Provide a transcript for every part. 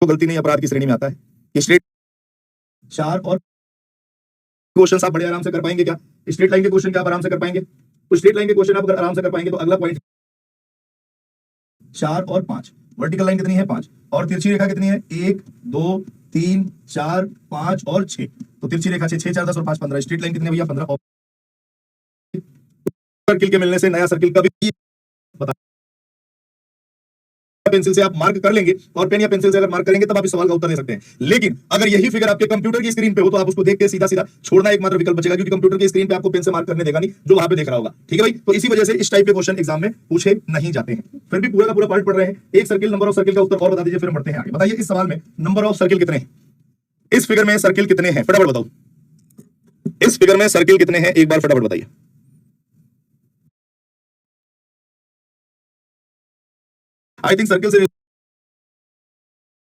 तो गलती नहीं अपराध की श्रेणी में आता है। ये स्ट्रेट चार और क्वेश्चन आप बड़े आराम से कर पाएंगे क्या? स्ट्रेट लाइन के क्वेश्चन क्या आप आराम से कर पाएंगे? तो स्ट्रेट लाइन के क्वेश्चन आप अगर आराम से कर पाएंगे तो अगला पॉइंट 4 और 5, वर्टिकल लाइन कितनी है 5, और तिरछी रेखा कितनी है 1 2 3 4 5 और 6, तो तिरछी रेखा 6 4 10 और 5 15, स्ट्रेट लाइन कितनी है भैया 15। सर्किल के मिलने से नया सर्किल कभी बता, पेंसिल से आप मार्क कर लेंगे और पेन या पेंसिल से अगर मार्क करेंगे तब आप इस सवाल का उत्तर दे सकते हैं। लेकिन अगर यही फिगर आपके कंप्यूटर की स्क्रीन पे हो तो आप उसको देख के सीधा सीधा छोड़ना एकमात्र विकल्प बचेगा, क्योंकि कंप्यूटर की स्क्रीन पे आपको पेन से मार्क करने देगा नहीं, जो वहां पे देख रहा होगा। ठीक है भाई, तो इसी वजह से इस टाइप के क्वेश्चन एग्जाम में पूछे नहीं जाते हैं। फिर भी पूरा का पूरा पार्ट पढ़ रहे हैं। एक सर्किल, नंबर ऑफ सर्किल का उत्तर और बता दीजिए, फिर बढ़ते हैं आगे। बताइए इस सवाल में नंबर ऑफ सर्किल कितने हैं? इस फिगर में सर्किल कितने हैं फटाफट बताओ। इस फिगर में सर्किल कितने हैं एक बार फटाफट बताइए। आई थिंक सर्किल से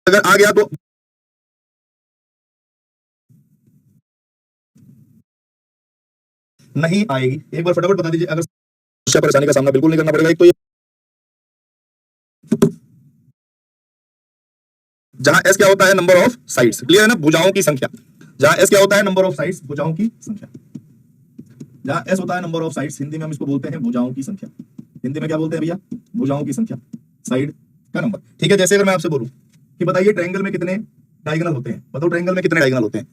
अगर आ गया तो नहीं आएगी, एक बार फटाफट बता दीजिए। अगर परेशानी का सामना बिल्कुल नहीं करना पड़ेगा। एक तो ये जहां एस क्या होता है नंबर ऑफ साइड्स, क्लियर है ना, भुजाओं की संख्या। जहां एस क्या होता है नंबर ऑफ साइड्स, भुजाओं की संख्या। जहां एस होता है नंबर ऑफ साइड्स, हिंदी में हम इसको बोलते हैं भुजाओं की संख्या। हिंदी में क्या बोलते हैं भैया? भुजाओं की संख्या, साइड का नंबर। ठीक है, जैसे अगर मैं आपसे बोलूं कि बताइए ट्रायंगल में कितने डायगोनल होते हैं, बताओ ट्रायंगल में कितने डायगोनल होते हैं?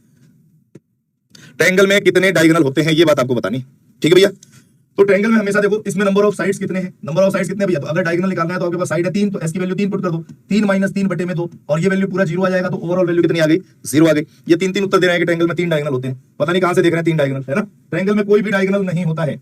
ट्रायंगल में कितने डायगोनल होते हैं ये बात आपको बतानी। ठीक है भैया, तो ट्रायंगल में हमेशा देखो इसमें नंबर ऑफ साइड्स कितने हैं, नंबर ऑफ साइड्स कितने भैया? तो अगर डायगोनल निकालना है तो आपके पास साइड है 3, तो एस की वैल्यू 3 पुट कर दो, 3 - 3 बटे में 2, और ये वैल्यू पूरा 0 आ जाएगा। तो ओवरऑल वैल्यू कितनी आ गई? 0 आ गई। ये 3 उत्तर दे रहे हैं कि ट्रायंगल में 3 डायगोनल होते हैं। पता नहीं कहां से देख रहे हैं 3 डायगोनल, है ना। ट्रायंगल में कोई भी डायगोनल नहीं होता है।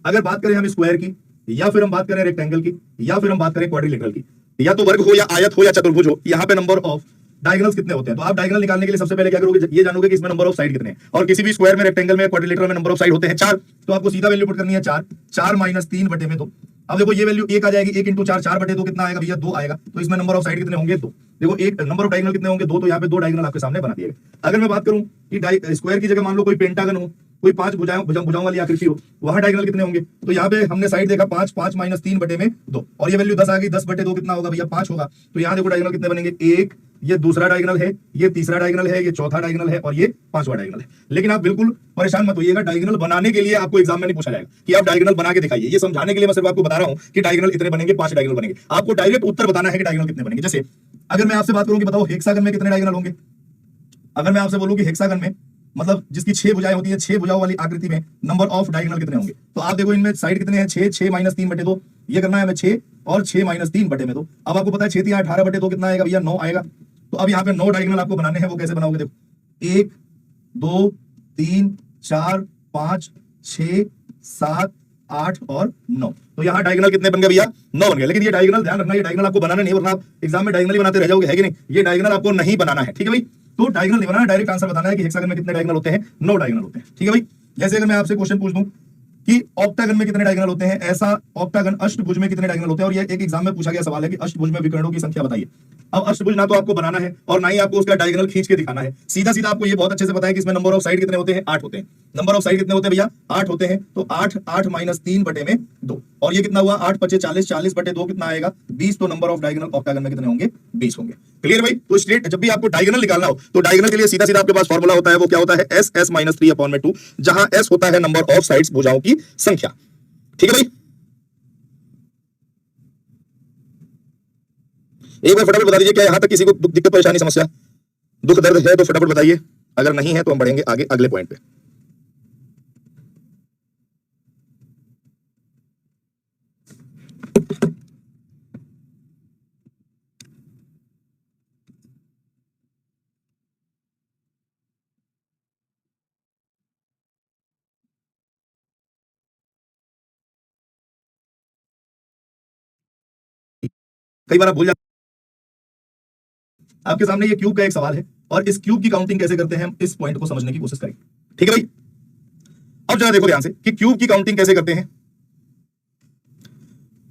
अगर बात करें हम स्क्वायर की, या फिर हम बात करें रेक्टेंगल की, या फिर हम बात करें क्वाड्रिलेटरल की, या तो वर्ग हो या आयत हो या चतुर्भुज हो, यहाँ पे नंबर ऑफ डायगोनल्स कितने होते हैं? तो आप डायगोनल निकालने के लिए सबसे पहले क्या करोगे? ये जानोगे कि इसमें नंबर ऑफ साइड कितने हैं। और किसी भी स्क्वायर में, रेक्टेंगल में, क्वाड्रिलेटरल में नंबर ऑफ साइड होते हैं 4, तो आपको सीधा वैल्यू पुट करनी है 4, 4 - 3 बटे में 2। अब देखो ये वैल्यू 1 आ जाएगी, 1 × 4, 4 बटे 2 कितना आएगा भैया? 2 आएगा। तो इसमें नंबर ऑफ साइड कितने होंगे? 2। देखो एक नंबर ऑफ डायगोनल कितने होंगे? 2, तो यहाँ पे 2 डायगोनल आपके सामने बना दिए। अगर मैं बात करूं कि स्क्वायर की जगह मान लो कोई पेंटागन हो, कोई 5 भुजाओं वाली आकृति हो, वहां डायगोनल कितने होंगे? तो यहाँ पे हमने साइड देखा 5, 5 - 3 बटे में 2, और ये वैल्यू 10 आ गई। 10 बटे 2 कितना होगा भैया? 5 होगा। तो यहाँ देखो डायगोनल कितने बनेंगे? 1, ये दूसरा डायगोनल है, ये तीसरा डायगोनल है, ये चौथा डायगोनल है, और ये पांचवा डायगोनल है। लेकिन आप बिल्कुल परेशान मत होइएगा, डायगोनल बनाने के लिए आपको एग्जाम में नहीं पूछा जाएगा कि आप डायगोनल बना के दिखाइए। ये समझाने के लिए मैं सिर्फ आपको बता रहा हूं कि डायगोनल इतने बनेंगे, 5 डायगोनल बनेंगे। आपको डायरेक्ट उत्तर बताना है कि डायगोनल कितने बनेंगे। जैसे अगर मैं आपसे बात करूं कि बताओ हेक्सागन में कितने डायगोनल होंगे? अगर मैं आपसे बोलूं कि हेक्सागन में मतलब जिसकी 6 भुजाएं होती है, 6 भुजाओं वाली आकृति में नंबर ऑफ डायगोनल कितने होंगे? तो आप देखो इनमें साइड कितने हैं? 6, 6 - 3 बटे 2, ये करना है हमें 6, और 6 - 3 बटे में 2। अब आपको पता है 6 × 3 = 18 बटे 2 कितना आएगा भैया? 9 आएगा। तो अब यहाँ पे 9 डायगोनल आपको बनाने हैं, वो कैसे बनाओगे? देखो 1 2 3 4 5 6 7 8 और 9। तो यहाँ डायगोनल कितने बन गए भैया? 9 बन गए। लेकिन ये डायगोनल ध्यान रखना, ये डायगोनल आपको बनाना नहीं, वरना आप एग्जाम में डायगोनल ही बनाते रह जाओगे, है कि नहीं। ये डायगोनल आपको नहीं बनाना है, ठीक है भाई। तो डायगोनल नहीं बनाना है, डायरेक्ट आंसर बताना है कि हेक्सागन में कितने डायगोनल होते हैं? 9 डायगोनल होते हैं, ठीक है भाई। जैसे अगर मैं आपसे क्वेश्चन पूछ दूं कि ऑक्टागन में कितने डायगोनल होते हैं, ऐसा ऑक्टागन अष्टभुज में कितने डायगोनल होते हैं, और ये एक एग्जाम में पूछा गया सवाल है कि अष्टभुज में विकर्णों की संख्या बताइए। अब अष्टभुज ना तो आपको बनाना है और ना ही आपको उसका डायगोनल खींच के दिखाना है, सीधा सीधा आपको ये बहुत अच्छे से पता है कि इसमें नंबर ऑफ साइड कितने होते हैं? 8 होते हैं। नंबर ऑफ साइड कितने होते हैं भैया? 8 होते हैं। तो 8 8 - 3 बटे में 2, और ये कितना हुआ? 8 × 5 = 40, 40 बटे 2 कितना आएगा? 20। तो नंबर ऑफ डायगोनल ऑक्टागन में कितने होंगे? 20 होंगे। क्लियर भाई। तो स्ट्रेट जब भी आपको डायगोनल निकालना हो तो डायगोनल के लिए सीधा सीधा आपके पास फॉर्मूला होता है, वो क्या होता है? S S - 3/2, जहां S होता है नंबर ऑफ साइड्स, भुजाओं की संख्या, ठीक है भाई। एक बार फटाफट बता दीजिए, क्या यहां तक किसी को दिक्कत, परेशानी, समस्या, दुख, दर्द है तो फटाफट बताइए। अगर नहीं है तो हम बढ़ेंगे आगे अगले पॉइंट पे। कई बार आप भूल जाते, आपके सामने ये क्यूब का एक सवाल है, और इस क्यूब की काउंटिंग कैसे करते हैं हम इस पॉइंट को समझने की कोशिश करेंगे, ठीक है भाई। अब जरा देखो ध्यान से कि क्यूब की काउंटिंग कैसे करते हैं।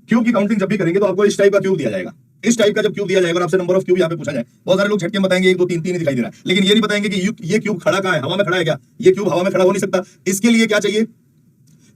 क्यूब की काउंटिंग जब भी करेंगे तो आपको इस टाइप का क्यूब दिया जाएगा। इस टाइप का जब क्यूब दिया जाएगा और आपसे नंबर ऑफ क्यूब यहाँ पे पूछा जाए, बहुत सारे लोग झटके बताएंगे 1 2 3 3 ही दिखाई दे रहा है, लेकिन ये नहीं बताएंगे कि ये क्यूब खड़ा कहां है, हवा में खड़ा है क्या? ये क्यूब हवा में खड़ा हो नहीं सकता। इसके लिए क्या चाहिए?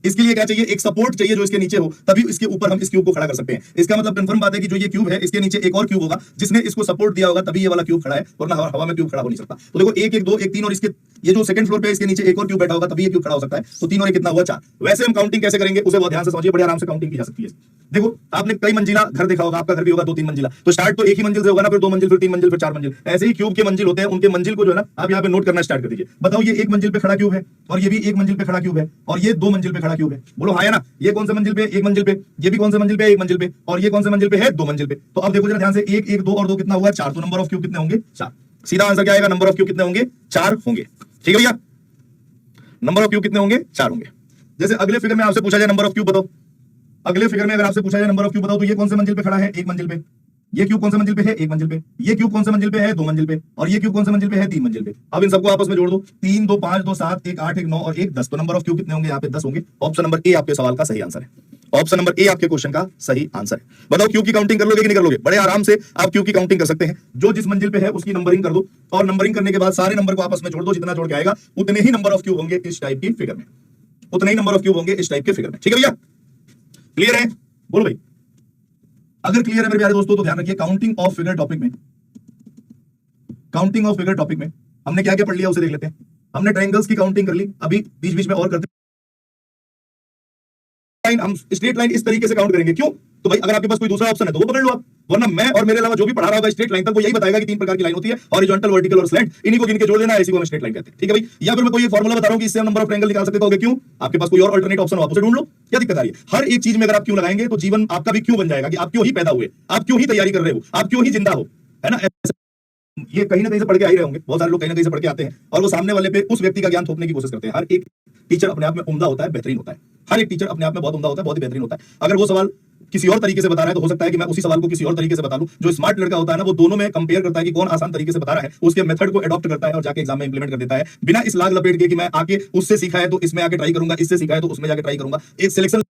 इसके लिए क्या चाहिए, एक सपोर्ट चाहिए जो इसके नीचे हो, तभी इसके ऊपर हम इस क्यूब को खड़ा कर सकते हैं। इसका मतलब कंफर्म बात है कि जो ये क्यूब है इसके नीचे एक और क्यूब होगा जिसने इसको सपोर्ट दिया होगा, तभी ये वाला क्यूब खड़ा है, वरना हवा में क्यूब खड़ा हो नहीं सकता। तो देखो 1 1 2 1 3 और इसके ये जो सेकंड फ्लोर पे इसके नीचे एक और क्यूब बैठा होगा तभी ये क्यूब खड़ा हो सकता है। तो 3 और 1 कितना हुआ 4। वैसे हम काउंटिंग कैसे करेंगे उसे बहुत ध्यान से समझिए, बड़े आराम से काउंटिंग की जा सकती है। देखो आपने कई मंजिला घर देखा होगा, आपका घर भी होगा 2 3 मंजिला, तो स्टार्ट तो एक ही मंजिल से होगा ना, फिर 2 मंजिल, फिर 3 मंजिल, फिर 4 मंजिल, ऐसे ही क्यूब के मंजिल होते हैं। उनके मंजिल को जो है ना आप यहाँ पे नोट करना स्टार्ट कर दीजिए। बताओ ये 1 मंजिल पे खड़ा क्यूब है और ये भी 1 मंजिल पे खड़ा क्यूब है और ये 2 मंजिल पे खड़ा क्यूब है। बोलो हाँ है ना, ये कौन से मंजिल पे, 1 मंजिल पे, ये भी कौन से मंजिल पे, 1 मंजिल पे, और ये कौन से मंजिल पे है, 2 मंजिल पे। तो अब देखो जरा ध्यान से, 1 1 2 और 2 कितना हुआ 4, तो नंबर ऑफ क्यूब कितने होंगे 4। सीधा आंसर क्या आएगा, नंबर ऑफ क्यूब कितने होंगे 4 होंगे। ठीक है भैया, नंबर ऑफ क्यूब कितने होंगे 4 होंगे। जैसे अगले फिगर में आपसे पूछा जाए नंबर ऑफ क्यूब बताओ, अगले फिगर में अगर आपसे पूछा जाए नंबर ऑफ क्यूब बताओ, तो ये कौन से मंजिल पे खड़ा है 1 मंजिल पे, ये क्यूब कौन से मंजिल पे है 1 मंजिल पे, ये क्यूब कौन से मंजिल पे है 2 मंजिल पे, और ये क्यूब कौन से मंजिल पे है 3 मंजिल पे। अब इन सबको आपस में जोड़ दो, 3 2 5 2 7 1 8 1 9 और 1 10, तो नंबर ऑफ क्यूब कितने होंगे यहाँ पे 10 होंगे। ऑप्शन नंबर ए आपके सवाल का सही आंसर है, ऑप्शन नंबर ए आपके क्वेश्चन का सही आंसर है। बताओ क्यूब की काउंटिंग कर लोगे कि नहीं कर लोगे, बड़े आराम से आप क्यूब की काउंटिंग कर सकते हैं। जो जिस मंजिल पे है उसकी नंबरिंग कर दो और नंबरिंग करने के बाद सारे नंबर को आपस में जोड़ दो, जितना जोड़ के आएगा उतने ही नंबर ऑफ क्यूब होंगे इस टाइप की फिगर में, उतने ही नंबर ऑफ क्यूब होंगे इस टाइप के फिगर में। ठीक है भैया, क्लियर है, बोलो भाई। अगर क्लियर है मेरे प्यारे दोस्तों तो ध्यान रखिए, काउंटिंग ऑफ फिगर टॉपिक में, काउंटिंग ऑफ फिगर टॉपिक में हमने क्या क्या पढ़ लिया उसे देख लेते हैं। हमने ट्रायंगल्स की काउंटिंग कर ली, अभी बीच बीच में और करते हैं। हम स्ट्रेट लाइन इस तरीके से काउंट करेंगे, क्यों, तो भाई अगर आपके पास कोई दूसरा ऑप्शन है तो वो पकड़ लो आप, वरना मैं और मेरे अलावा जो भी पढ़ा रहा होगा स्ट्रेट लाइन तक वो यही बताएगा कि 3 प्रकार की लाइन होती है, हॉरिजॉन्टल, वर्टिकल और स्लैंट, इन्हीं को गिन के जोड़ देना है, इसी को हम स्ट्रेट लाइन कहते हैं। ठीक है भाई, या फिर मैं कोई एक फार्मूला बता रहा हूं कि इससे हम नंबर ऑफ ट्रायंगल निकाल सकते हो, क्यों, आपके पास कोई और अल्टरनेट ऑप्शन हो आप उसे ढूंढ लो, क्या दिक्कत आ रही है। हर एक चीज में अगर आप क्यों लगाएंगे तो जीवन आपका भी क्यों बन जाएगा कि आप क्यों ही पैदा हुए, आप क्यों ही तैयारी कर रहे हो, आप क्यों ही जिंदा हो, है ना। ये कहीं ना कहीं से पढ़ के आ ही रहे होंगे, बहुत सारे लोग कहीं ना कहीं से पढ़ के आते हैं और वो सामने वाले पे उस व्यक्ति का ज्ञान थोपने की कोशिश करते हैं। हर एक टीचर अपने आप में उम्दा होता है, बेहतरीन होता है, हर एक टीचर अपने आप में बहुत उम्दा होता है, बहुत ही बेहतरीन होता है। अगर वो सवाल किसी और तरीके से बता रहा है तो हो सकता है कि मैं उसी सवाल को किसी और तरीके से बता लूं। जो स्मार्ट लड़का होता है ना वो दोनों में कंपेयर करता है कि कौन आसान तरीके से बता रहा है, उसके मेथड को अडॉप्ट करता है और जाके एग्जाम में इंप्लीमेंट कर देता है, बिना इस लाग लपेट के कि मैं आके उससे सीखा है तो इसमें आके ट्राई करूंगा, इससे सीखा है तो उसमें जाके ट्राई करूंगा। एक सिलेक्शन